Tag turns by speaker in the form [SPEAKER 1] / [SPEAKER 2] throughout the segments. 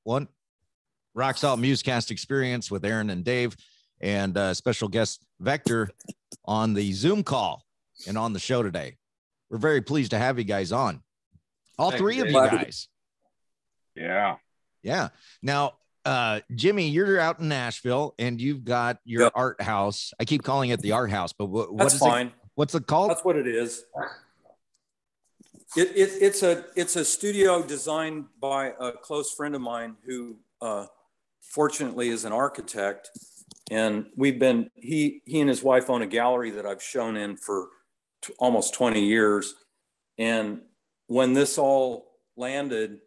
[SPEAKER 1] one. Rock Salt Musecast Experience with Aaron and Dave, and special guest Vector on the Zoom call and on the show today. We're very pleased to have you guys on. All three of you guys.
[SPEAKER 2] Yeah.
[SPEAKER 1] Yeah. Now, Jimmy, you're out in Nashville and you've got your art house. I keep calling it the art house, but what is fine. What's it called?
[SPEAKER 3] That's what it is. It's a studio designed by a close friend of mine who fortunately is an architect, and he and his wife own a gallery that I've shown in for almost 20 years. And when this all landed,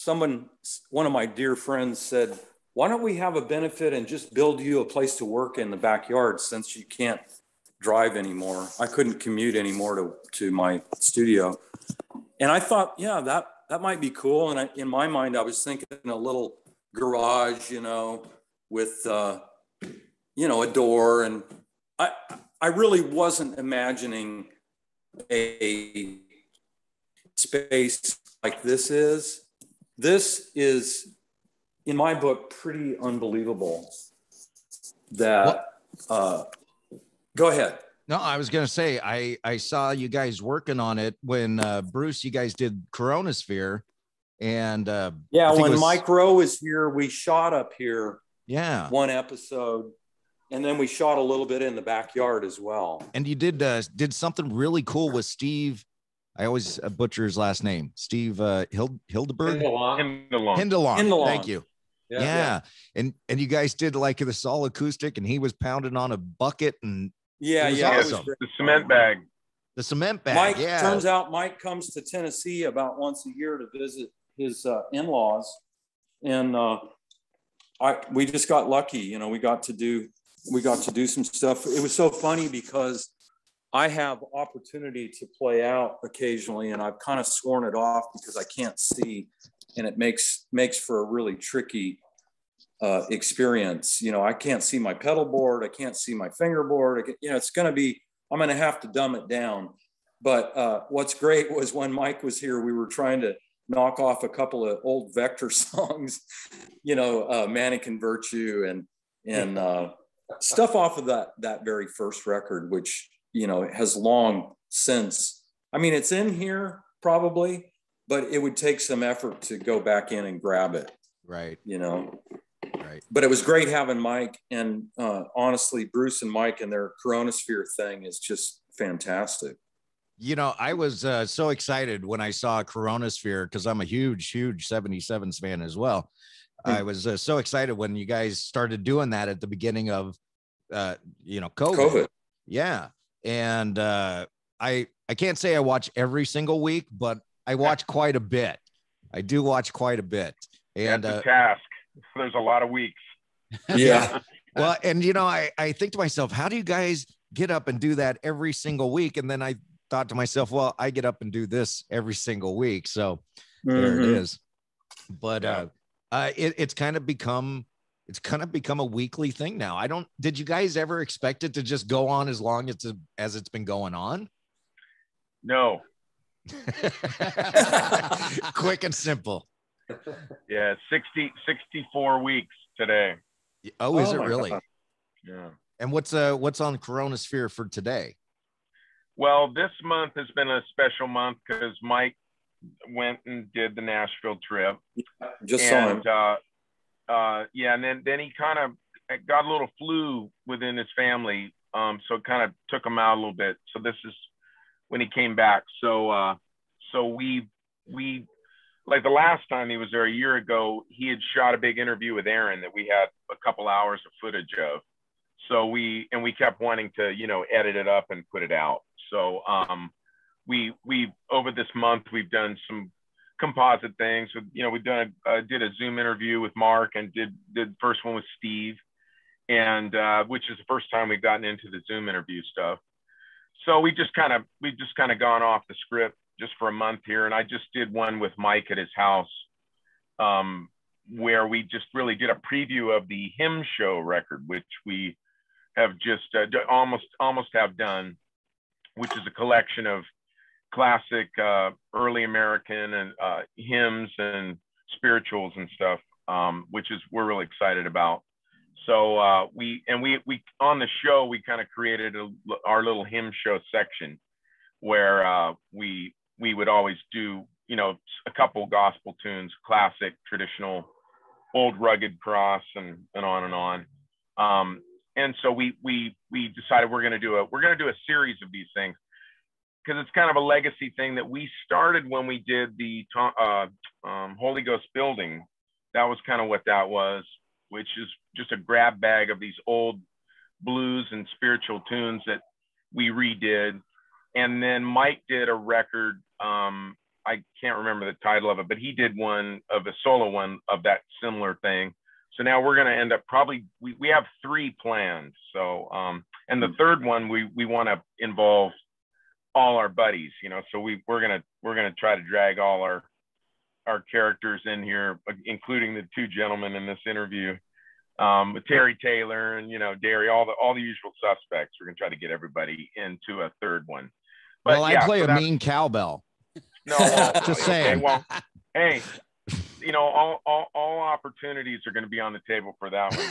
[SPEAKER 3] one of my dear friends said, why don't we have a benefit and just build you a place to work in the backyard, since you can't drive anymore. I couldn't commute anymore to my studio. And I thought, yeah, that might be cool. And in my mind, I was thinking a little garage, with, a door. And I really wasn't imagining a space like this is. This is, in my book, pretty unbelievable. Go ahead.
[SPEAKER 1] No, I was going to say, I saw you guys working on it when Bruce, you guys did Coronasphere. And
[SPEAKER 3] when Mike Rowe was here, we shot up here.
[SPEAKER 1] Yeah.
[SPEAKER 3] One episode. And then we shot a little bit in the backyard as well.
[SPEAKER 1] And you did something really cool with Steve. I always butcher his last name. Steve Hildeberg? Hindelong. Thank you. Yeah. And you guys did like this all acoustic, and he was pounding on a bucket, and
[SPEAKER 2] awesome. The cement bag.
[SPEAKER 1] The cement bag.
[SPEAKER 3] Mike, turns out Mike comes to Tennessee about once a year to visit his in-laws. And we just got lucky, we got to do some stuff. It was so funny because I have opportunity to play out occasionally, and I've kind of sworn it off because I can't see, and it makes for a really tricky experience. I can't see my pedal board. I can't see my fingerboard. I'm going to have to dumb it down. But what's great was when Mike was here, we were trying to knock off a couple of old Vector songs, Mannequin Virtue and stuff off of that very first record, which, has long since, it's in here probably, but it would take some effort to go back in and grab it.
[SPEAKER 1] Right.
[SPEAKER 3] Right. But it was great having Mike, and honestly, Bruce and Mike and their Coronasphere thing is just fantastic.
[SPEAKER 1] I was so excited when I saw Coronasphere, because I'm a huge 77s fan as well. I was so excited when you guys started doing that at the beginning of, COVID. Yeah. And I can't say I watch every single week, but I watch quite a bit. I do watch quite a bit. And
[SPEAKER 2] that's a task. There's a lot of weeks.
[SPEAKER 3] Yeah.
[SPEAKER 1] Well, and I think to myself, how do you guys get up and do that every single week? And then I thought to myself, well, I get up and do this every single week. So there it is. But it's kind of become a weekly thing now. Did you guys ever expect it to just go on as long as it's been going on?
[SPEAKER 2] No.
[SPEAKER 1] Quick and simple.
[SPEAKER 2] Yeah, 64 weeks today.
[SPEAKER 1] Oh, is it really?
[SPEAKER 2] God. Yeah.
[SPEAKER 1] And what's on Coronasphere for today?
[SPEAKER 2] Well, this month has been a special month because Mike went and did the Nashville trip.
[SPEAKER 3] Saw him.
[SPEAKER 2] And then he kind of got a little flu within his family, so it kind of took him out a little bit. So this is when he came back. So we like the last time he was there a year ago, he had shot a big interview with Aaron that we had a couple hours of footage of. So we kept wanting to, edit it up and put it out. So we over this month, we've done some composite things. We've done did a Zoom interview with Mark, and did the first one with Steve, and which is the first time we've gotten into the Zoom interview stuff. So we've just kind of gone off the script just for a month here. And I just did one with Mike at his house, where we just really did a preview of the Hymn Show record, which we have just almost have done, which is a collection of classic early American and hymns and spirituals and stuff. which is we're really excited about. So we on the show, we kind of created our little hymn show section where we would always do, you know, a couple gospel tunes, classic, traditional, Old Rugged Cross, and on and on. And so we decided we're going to do a series of these things, because it's kind of a legacy thing that we started when we did the Holy Ghost building. That was kind of what that was, which is just a grab bag of these old blues and spiritual tunes that we redid. And then Mike did a record. I can't remember the title of it, but he did one of a solo one of that similar thing. So now we're going to end up probably, we have 3 planned. So, and the third one, we want to involve all our buddies, you know, so we're going to try to drag all our characters in here, including the 2 gentlemen in this interview, Terry Taylor and, you know, Derry, all the usual suspects. We're going to try to get everybody into a third one. But
[SPEAKER 1] well, I play a mean cowbell.
[SPEAKER 2] No, well,
[SPEAKER 1] just saying.
[SPEAKER 2] Okay, well, hey, you know, all opportunities are going to be on the table for that one.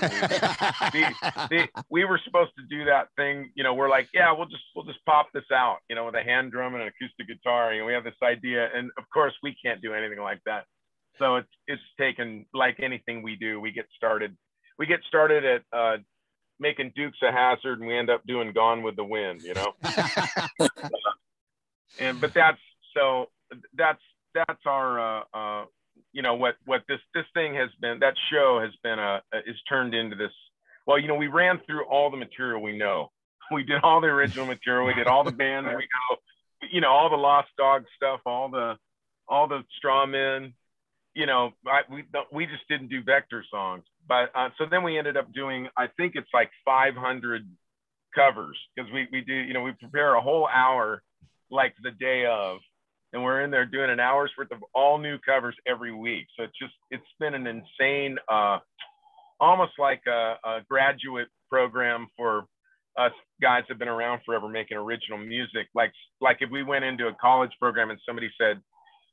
[SPEAKER 2] We were supposed to do that thing, you know, we're like, yeah, we'll just pop this out, you know, with a hand drum and an acoustic guitar, and we have this idea, and of course we can't do anything like that. So it's taken, like anything we do, we get started at making Dukes of Hazzard, and we end up doing Gone with the Wind, you know. But that's our you know, what this thing has been, that show has been is turned into this. Well, you know, we ran through all the material we know. We did all the original material. We did all the bands we know, you know, all the Lost Dog stuff, all the Straw Men, you know. We just didn't do Vector songs. But so then we ended up doing, I think it's like 500 covers, because we do, you know, we prepare a whole hour like the day of, and we're in there doing an hour's worth of all new covers every week. So it's been an insane, almost like a graduate program for us guys that have been around forever making original music. Like if we went into a college program and somebody said,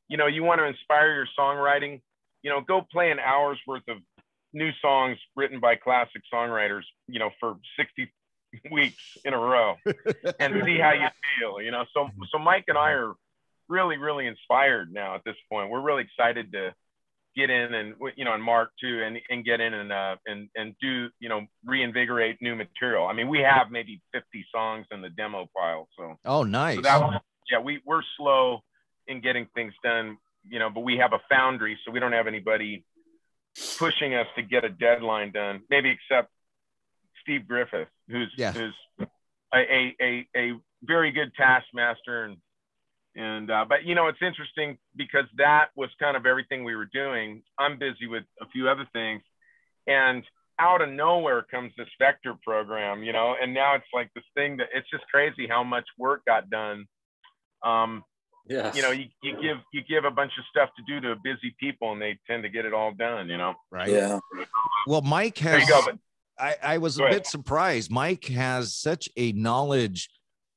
[SPEAKER 2] you know, you want to inspire your songwriting, you know, go play an hour's worth of new songs written by classic songwriters, you know, for 60 weeks in a row and see how you feel, you know. So Mike and I are really, really inspired now at this point. We're really excited to get in, and, you know, and Mark too, and get in and do, you know, reinvigorate new material. I mean, we have maybe 50 songs in the demo file. So,
[SPEAKER 1] oh, nice.
[SPEAKER 2] So yeah, we're slow in getting things done, you know, but we have a foundry, so we don't have anybody pushing us to get a deadline done, maybe except Steve Griffith, who's a very good taskmaster. But, you know, it's interesting because that was kind of everything we were doing. I'm busy with a few other things, and out of nowhere comes this Vector program, you know, and now it's like this thing that it's just crazy how much work got done.
[SPEAKER 3] Yes.
[SPEAKER 2] You know, you give a bunch of stuff to do to busy people, and they tend to get it all done, you know?
[SPEAKER 1] Right.
[SPEAKER 3] Yeah.
[SPEAKER 1] Well, Mike has,
[SPEAKER 2] there you go,
[SPEAKER 1] I was a bit surprised. Mike has such a knowledge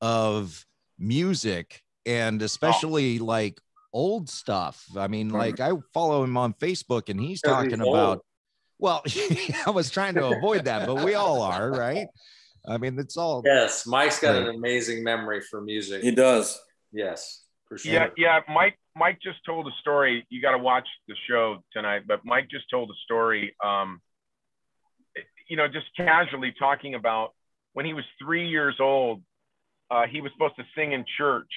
[SPEAKER 1] of music, and especially like old stuff. I mean, like I follow him on Facebook, and he's talking about, well, I was trying to avoid that, but we all are, right? I mean, it's all.
[SPEAKER 4] Yes, Mike's got an amazing memory for music.
[SPEAKER 3] He does.
[SPEAKER 4] Yes, for sure.
[SPEAKER 2] Yeah. Mike just told a story. You got to watch the show tonight, but Mike just told a story, you know, just casually talking about when he was 3 years old, he was supposed to sing in church,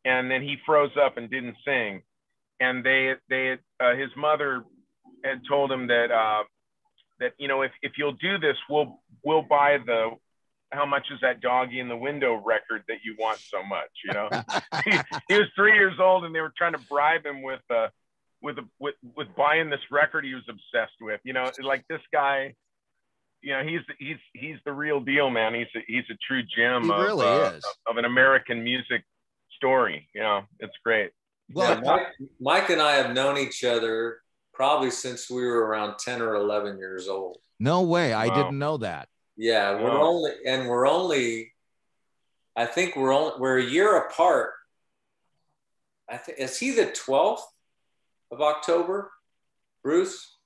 [SPEAKER 2] and then he froze up and didn't sing. And his mother had told him that, you know, if you'll do this, we'll buy the How Much Is That Doggy in the Window record that you want so much, you know. he was 3 years old, and they were trying to bribe him with buying this record he was obsessed with, you know. Like, this guy, you know, he's the real deal, man. He's a true gem.
[SPEAKER 1] He really is
[SPEAKER 2] of an American music story. You know, it's great.
[SPEAKER 4] Well, yeah, Mike and I have known each other probably since we were around 10 or 11 years old.
[SPEAKER 1] No way. I didn't know that.
[SPEAKER 4] Yeah, I think we're a year apart. I think, is he the 12th of October, Bruce?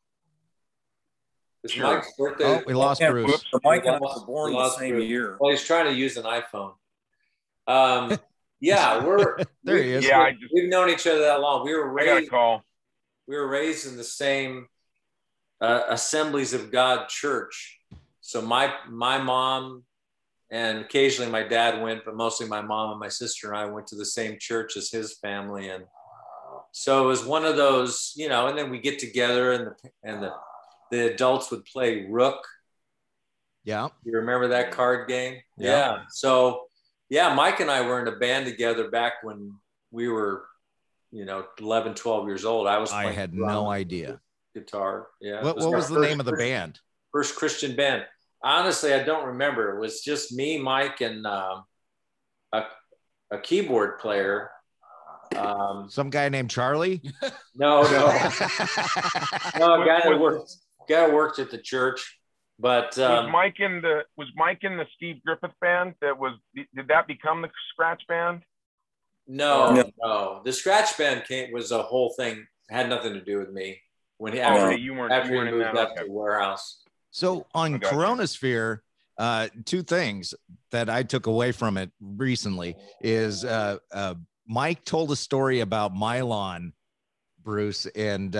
[SPEAKER 4] It's
[SPEAKER 2] Sure.
[SPEAKER 4] Mike's birthday.
[SPEAKER 1] Oh, we lost
[SPEAKER 3] Yeah,
[SPEAKER 1] Bruce.
[SPEAKER 3] Mike and I were born the same year.
[SPEAKER 4] Well, he's trying to use an iPhone. Yeah,
[SPEAKER 1] There he is.
[SPEAKER 2] Yeah,
[SPEAKER 4] we've known each other that long.
[SPEAKER 2] I got a call.
[SPEAKER 4] We were raised in the same Assemblies of God church. So my mom and occasionally my dad went, but mostly my mom and my sister and I went to the same church as his family. And so it was one of those, you know, and then we get together and the adults would play Rook.
[SPEAKER 1] Yeah.
[SPEAKER 4] You remember that card game?
[SPEAKER 1] Yeah.
[SPEAKER 4] So, yeah, Mike and I were in a band together back when we were, you know, 11, 12 years old.
[SPEAKER 1] I had no idea.
[SPEAKER 4] Guitar. Yeah.
[SPEAKER 1] What was the name of the band?
[SPEAKER 4] First Christian band. Honestly, I don't remember. It was just me, Mike, and a keyboard player.
[SPEAKER 1] Some guy named Charlie?
[SPEAKER 4] No, a guy that worked at the church. But
[SPEAKER 2] was Mike in the Steve Griffith band? Did that become the Scratch Band?
[SPEAKER 4] No. The Scratch Band was a whole thing. Had nothing to do with me when he after he moved up to Warehouse.
[SPEAKER 1] So on Coronasphere, two things that I took away from it recently is Mike told a story about Mylon, Bruce, and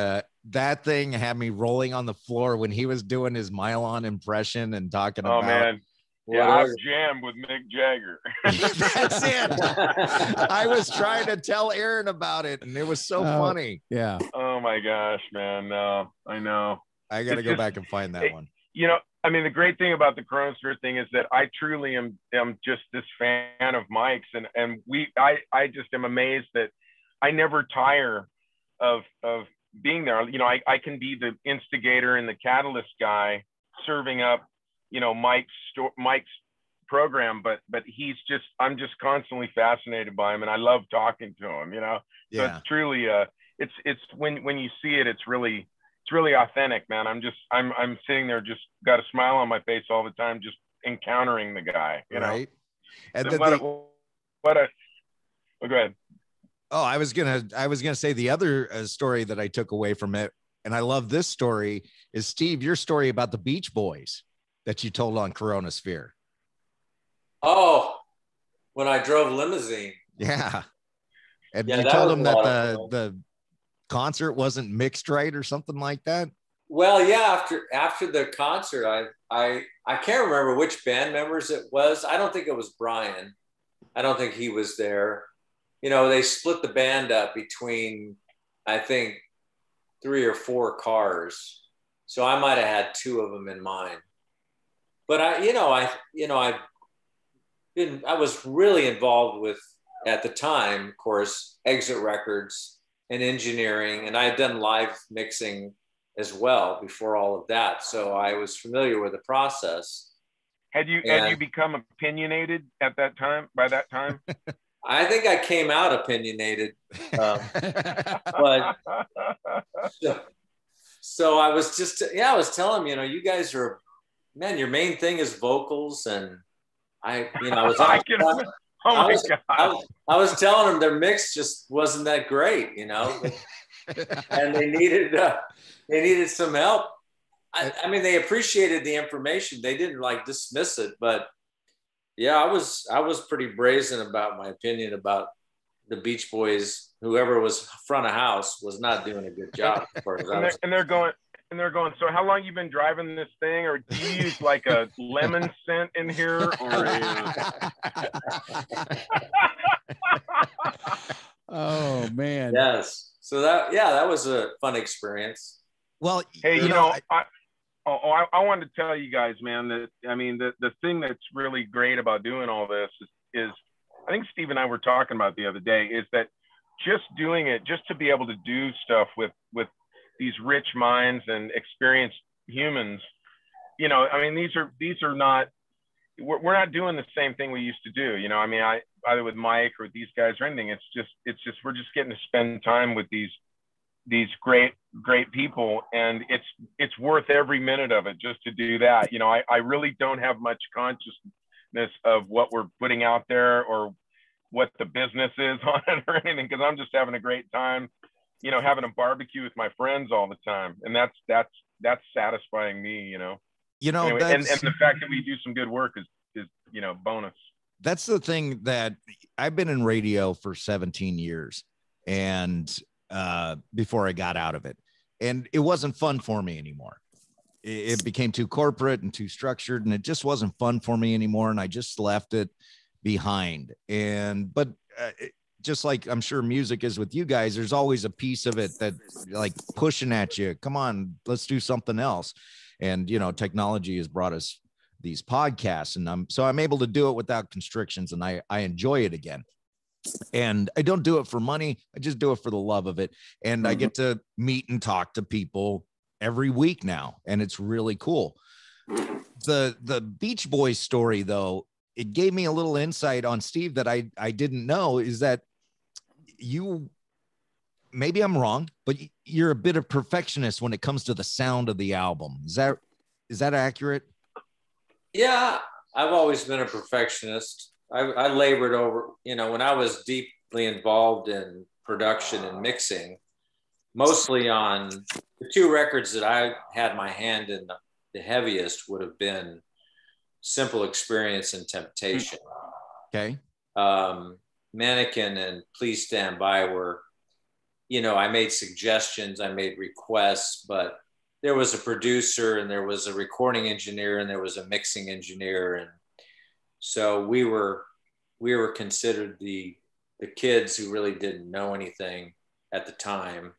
[SPEAKER 1] that thing had me rolling on the floor when he was doing his Mylon impression and talking about.
[SPEAKER 2] Oh man, yeah, I've jammed with Mick Jagger.
[SPEAKER 1] That's it. I was trying to tell Aaron about it, and it was so funny. Yeah.
[SPEAKER 2] Oh my gosh, man! I know.
[SPEAKER 1] I got to go back and find that one.
[SPEAKER 2] You know, I mean, the great thing about the Coronasphere thing is that I truly am just this fan of Mike's, and I just am amazed that I never tire of being there. You know, I can be the instigator and the catalyst guy serving up, you know, Mike's program, but I'm just constantly fascinated by him, and I love talking to him, you know. So it's truly it's when you see it, it's really authentic, man. I'm sitting there, just got a smile on my face all the time, just encountering the guy, you know.
[SPEAKER 1] Right. And
[SPEAKER 2] so go ahead.
[SPEAKER 1] Oh, I was gonna say the other story that I took away from it, and I love this story, is Steve, your story about the Beach Boys that you told on Coronasphere.
[SPEAKER 4] Oh, when I drove limousine.
[SPEAKER 1] Yeah. And you told them that the concert wasn't mixed right or something like that.
[SPEAKER 4] Well, yeah, after the concert, I can't remember which band members it was. I don't think it was Brian. I don't think he was there. You know, they split the band up between, I think, 3 or 4 cars. So I might have had 2 of them in mind. But I was really involved with, at the time, of course, Exit Records and engineering, and I had done live mixing as well before all of that. So I was familiar with the process.
[SPEAKER 2] Had you become opinionated at that time? By that time?
[SPEAKER 4] I think I came out opinionated, but so I was I was telling him, you know, you guys are, man, your main thing is vocals, and I was telling them their mix just wasn't that great, you know, and they needed some help. I mean, they appreciated the information. They didn't like dismiss it, but yeah, I was pretty brazen about my opinion about the Beach Boys. Whoever was front of house was not doing a good job.
[SPEAKER 2] And they're going. So how long you been driving this thing, or do you use like a lemon scent in here, or
[SPEAKER 1] Oh man.
[SPEAKER 4] Yes. So that was a fun experience.
[SPEAKER 1] Well,
[SPEAKER 2] hey, I wanted to tell you guys, man, that I mean the thing that's really great about doing all this is I think Steve and I were talking about the other day, is that just doing it, just to be able to do stuff with these rich minds and experienced humans, you know, I mean, these are not, we're not doing the same thing we used to do, you know. I mean, either with Mike or these guys or anything, it's just we're just getting to spend time with these great people, and it's worth every minute of it just to do that. You know, I really don't have much consciousness of what we're putting out there or what the business is on it or anything, because I'm just having a great time, you know, having a barbecue with my friends all the time. And that's that's satisfying me, you know. Anyway, and the fact that we do some good work is you know, bonus.
[SPEAKER 1] That's the thing, that I've been in radio for 17 years and before I got out of it, and it wasn't fun for me anymore. It became too corporate and too structured, and it just wasn't fun for me anymore. And I just left it behind. But just like I'm sure music is with you guys, there's always a piece of it that like pushing at you. Come on, let's do something else. And, you know, technology has brought us these podcasts, and I'm able to do it without constrictions, and I enjoy it again. And I don't do it for money. I just do it for the love of it. And I get to meet and talk to people every week now, and it's really cool. The Beach Boys story, though, it gave me a little insight on Steve that I didn't know, is that you, maybe I'm wrong, but you're a bit of perfectionist when it comes to the sound of the album. Is that accurate?
[SPEAKER 4] Yeah, I've always been a perfectionist. I labored over, you know, when I was deeply involved in production and mixing, mostly on the two records that I had my hand in the heaviest would have been Simple Experience and Temptation.
[SPEAKER 1] Okay.
[SPEAKER 4] Mannequin and Please Stand By were, you know, I made suggestions, I made requests, but there was a producer and there was a recording engineer and there was a mixing engineer. And so we were considered the kids who really didn't know anything at the time,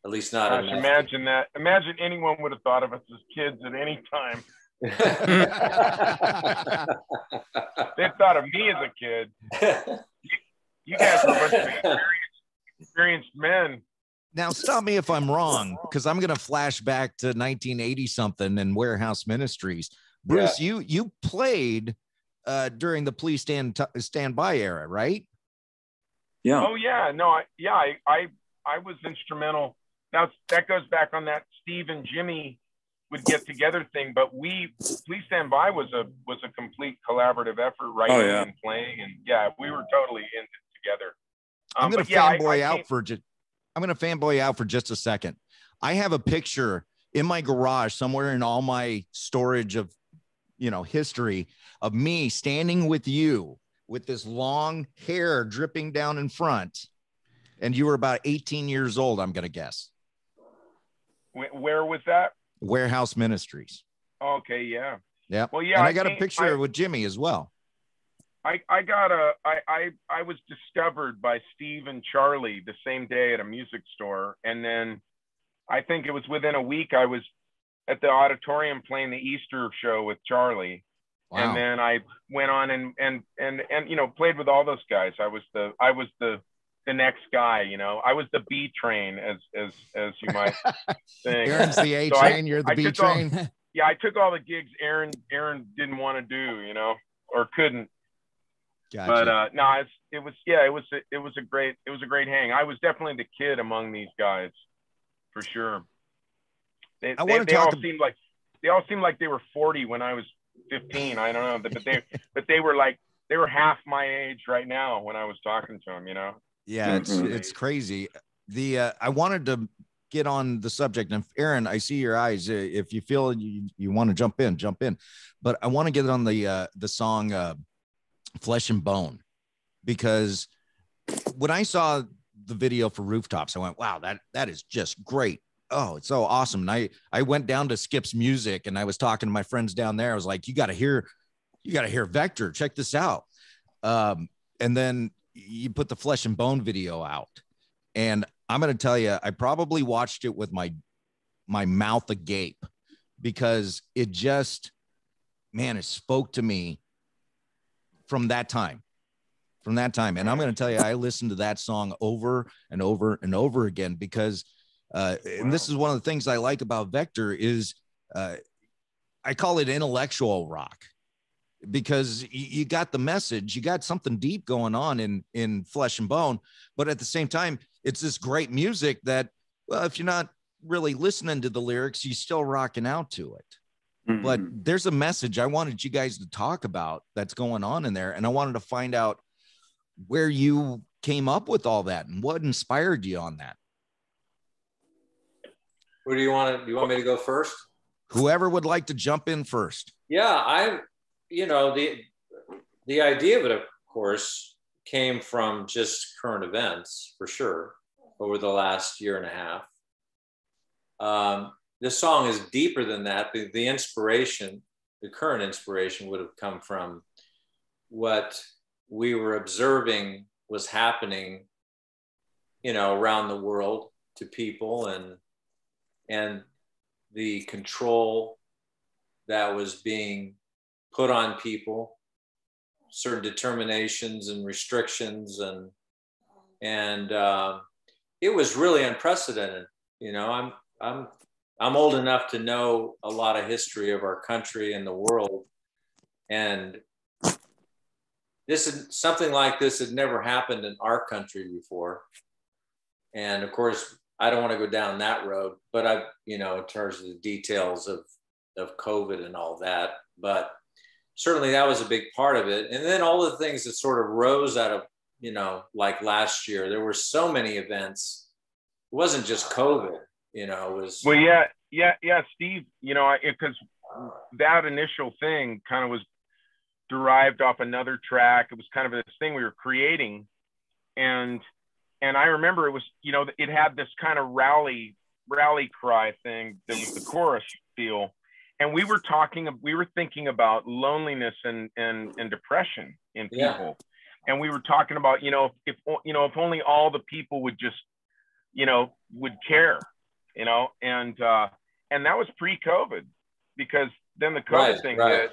[SPEAKER 4] at least not.
[SPEAKER 2] Gosh, imagine that. Imagine anyone would have thought of us as kids at any time. They thought of me as a kid. You guys were a bunch of experienced men.
[SPEAKER 1] Now, stop me if I'm wrong, because I'm going to flash back to 1980 something and Warehouse Ministries. Bruce, yeah. you played during the Please Stand By era, right?
[SPEAKER 2] Yeah. Oh yeah. No. I was instrumental. Now that goes back on that Steve and Jimmy would get together thing, but Please Stand By was a complete collaborative effort, writing and playing, and yeah, we were totally in it together.
[SPEAKER 1] I'm going to fanboy out for just a second. I have a picture in my garage somewhere in all my storage of, you know, history of me standing with you with this long hair dripping down in front. And you were about 18 years old, I'm going to guess.
[SPEAKER 2] Where was that?
[SPEAKER 1] Warehouse Ministries.
[SPEAKER 2] Okay. Yeah.
[SPEAKER 1] Yeah.
[SPEAKER 2] Well, yeah.
[SPEAKER 1] And I got a picture with Jimmy as well.
[SPEAKER 2] I was discovered by Steve and Charlie the same day at a music store. And then I think it was within a week I was at the auditorium playing the Easter show with Charlie. Wow. And then I went on and you know, played with all those guys. I was the next guy, you know. I was the B train, as you might think.
[SPEAKER 1] Aaron's the A train, you're the B train.
[SPEAKER 2] Yeah, I took all the gigs Aaron didn't want to do, you know, or couldn't. Gotcha. But no, it was a great hang. I was definitely the kid among these guys, for sure. They all seemed like they were 40 when I was 15. I don't know, but they were half my age right now when I was talking to them, you know.
[SPEAKER 1] Yeah, it's crazy. I wanted to get on the subject, and Aaron, I see your eyes. If you feel you want to jump in. But I want to get on the song Flesh and Bone, because when I saw the video for Rooftops, I went, wow, that is just great. Oh, it's so awesome. And I went down to Skip's Music, and I was talking to my friends down there. I was like, you got to hear Vector. Check this out. And then you put the Flesh and Bone video out, and I'm going to tell you, I probably watched it with my mouth agape, because it just, man, it spoke to me from that time. And I'm going to tell you, I listened to that song over and over and over again, because and this is one of the things I like about Vector is I call it intellectual rock, because you got the message, you got something deep going on in Flesh and Bone, but at the same time, it's this great music that, well, if you're not really listening to the lyrics, you're still rocking out to it. Mm-hmm. But there's a message I wanted you guys to talk about that's going on in there. And I wanted to find out where you came up with all that and what inspired you on that.
[SPEAKER 4] Who do you want me to go first?
[SPEAKER 1] Whoever would like to jump in first.
[SPEAKER 4] Yeah, the idea of it, of course, came from just current events for sure over the last year and a half. The song is deeper than that. The inspiration, the current inspiration, would have come from what we were observing was happening, around the world to people, and the control that was being put on people, certain determinations and restrictions, and it was really unprecedented. I'm old enough to know a lot of history of our country and the world, and something like this had never happened in our country before. And of course, I don't want to go down that road, but in terms of the details of COVID and all that, but certainly that was a big part of it. And then all the things that sort of rose out of, like last year, there were so many events. It wasn't just COVID, it was.
[SPEAKER 2] Well, yeah, Steve, because that initial thing kind of was derived off another track. It was kind of this thing we were creating. And I remember it was, it had this kind of rally cry thing that was the chorus feel. And we were thinking about loneliness and depression in people. Yeah. And we were talking about, if only all the people would just, would care, and that was pre-COVID, because then the COVID thing hit.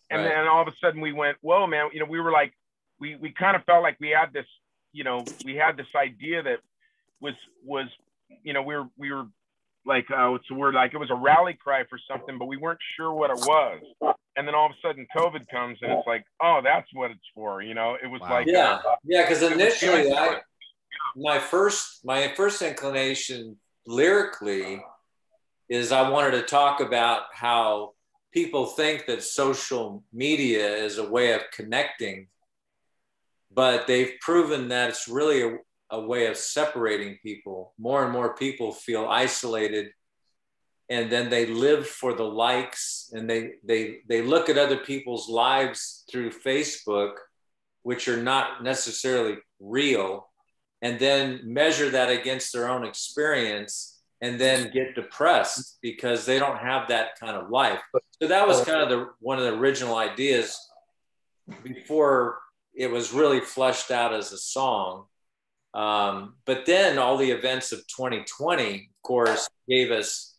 [SPEAKER 2] And then all of a sudden we went, whoa, man, we were like, we kind of felt like we had this, we had this idea that was, we were like, what's the word? Like it was a rally cry for something, but we weren't sure what it was. And then all of a sudden COVID comes and it's like, oh, that's what it's for. It was like,
[SPEAKER 4] because initially my first inclination lyrically is I wanted to talk about how people think that social media is a way of connecting, but they've proven that it's really a way of separating people. More and more people feel isolated, and then they live for the likes, and they look at other people's lives through Facebook, which are not necessarily real, and then measure that against their own experience, and then get depressed because they don't have that kind of life. So that was kind of one of the original ideas before it was really fleshed out as a song. But then all the events of 2020, of course, gave us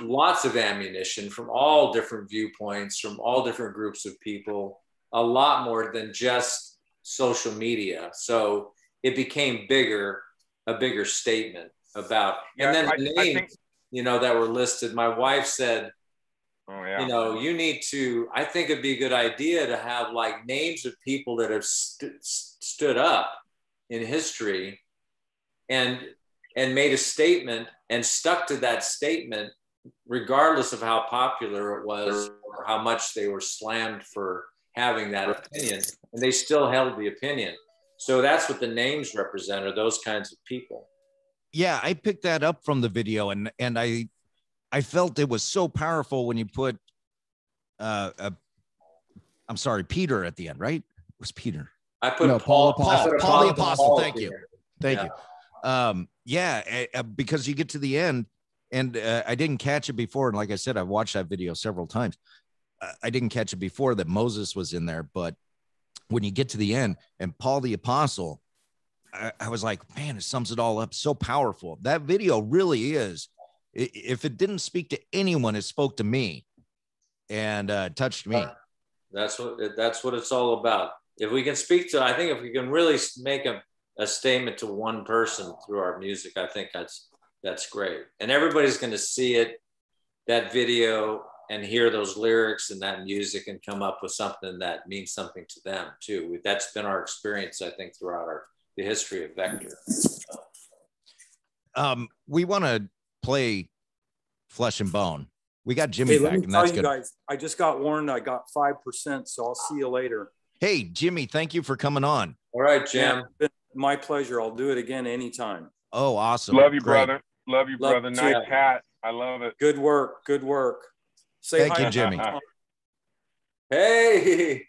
[SPEAKER 4] lots of ammunition from all different viewpoints, from all different groups of people, a lot more than just social media. So it became a bigger statement about, and then the names, that were listed. My wife said, you need to, I think it'd be a good idea to have like names of people that have stood up in history and made a statement and stuck to that statement, regardless of how popular it was or how much they were slammed for having that opinion, and they still held the opinion. So that's what the names represent, are those kinds of people.
[SPEAKER 1] Yeah, I picked that up from the video, and I felt it was so powerful when you put Peter at the end, right? It was Peter.
[SPEAKER 4] I put Paul
[SPEAKER 1] the Apostle. Thank you. Because you get to the end, and I didn't catch it before. And like I said, I've watched that video several times. I didn't catch it before that Moses was in there, but when you get to the end and Paul the Apostle, I was like, man, it sums it all up. So powerful. That video really is. If it didn't speak to anyone, it spoke to me and touched me.
[SPEAKER 4] That's what it's all about. If we can speak to, I think if we can really make a statement to one person through our music, I think that's great. And everybody's going to see it, that video, and hear those lyrics and that music and come up with something that means something to them too. That's been our experience, I think, throughout the history of Vector.
[SPEAKER 1] We want to play Flesh and Bone. We got Jimmy back, and that's good.
[SPEAKER 3] Guys, I just got warned I got 5%, so I'll see you later.
[SPEAKER 1] Hey, Jimmy, thank you for coming on.
[SPEAKER 4] All right, Jim.
[SPEAKER 3] Yeah, my pleasure. I'll do it again anytime.
[SPEAKER 1] Oh, awesome.
[SPEAKER 2] Love you, brother. Love you, brother. Nice hat. I love it.
[SPEAKER 3] Good work. Good work. Say
[SPEAKER 1] Thank
[SPEAKER 3] hi
[SPEAKER 1] you,
[SPEAKER 3] to
[SPEAKER 1] Jimmy.
[SPEAKER 3] Tom.
[SPEAKER 4] Hey,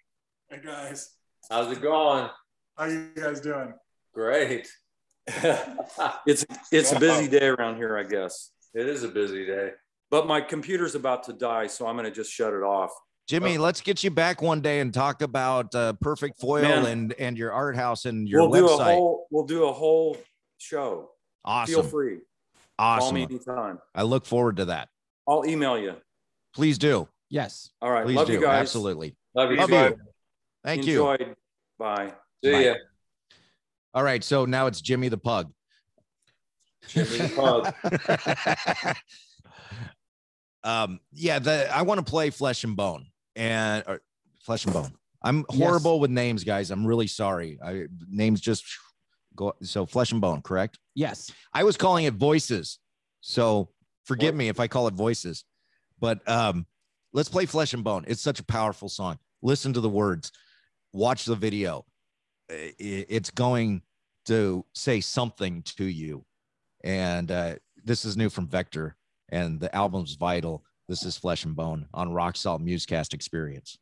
[SPEAKER 5] Hey guys,
[SPEAKER 4] how's it going?
[SPEAKER 5] how you guys doing?
[SPEAKER 4] Great.
[SPEAKER 3] It's a busy day around here, I guess.
[SPEAKER 4] It is a busy day.
[SPEAKER 3] But my computer's about to die, so I'm going to just shut it off.
[SPEAKER 1] Jimmy, let's get you back one day and talk about Perfect Foil
[SPEAKER 3] Man.
[SPEAKER 1] and your art house and your
[SPEAKER 3] We'll
[SPEAKER 1] website.
[SPEAKER 3] do a whole show.
[SPEAKER 1] Awesome.
[SPEAKER 3] Feel free. Call me
[SPEAKER 1] Awesome.
[SPEAKER 3] anytime.
[SPEAKER 1] I look forward to that.
[SPEAKER 3] I'll email you.
[SPEAKER 1] Please do.
[SPEAKER 6] Yes.
[SPEAKER 3] All right.
[SPEAKER 1] Please
[SPEAKER 3] Love
[SPEAKER 1] do.
[SPEAKER 3] you guys.
[SPEAKER 1] Absolutely.
[SPEAKER 4] Love you.
[SPEAKER 1] Love
[SPEAKER 4] too.
[SPEAKER 1] you. Thank you.
[SPEAKER 3] Enjoyed. Bye.
[SPEAKER 4] See
[SPEAKER 1] Bye.
[SPEAKER 4] ya.
[SPEAKER 1] All right. So now it's Jimmy the Pug.
[SPEAKER 4] Jimmy the Pug.
[SPEAKER 1] Yeah, I want to play Flesh and Bone or Flesh and Bone. I'm horrible with names, guys. I'm really sorry. Names just go. So Flesh and Bone, correct?
[SPEAKER 6] Yes.
[SPEAKER 1] I was calling it Voices. So forgive me if I call it Voices, but let's play Flesh and Bone. It's such a powerful song. Listen to the words, watch the video. It's going to say something to you. And this is new from Vector, and the album's vital. This is Flesh and Bone on Rock Salt Musecast Experience.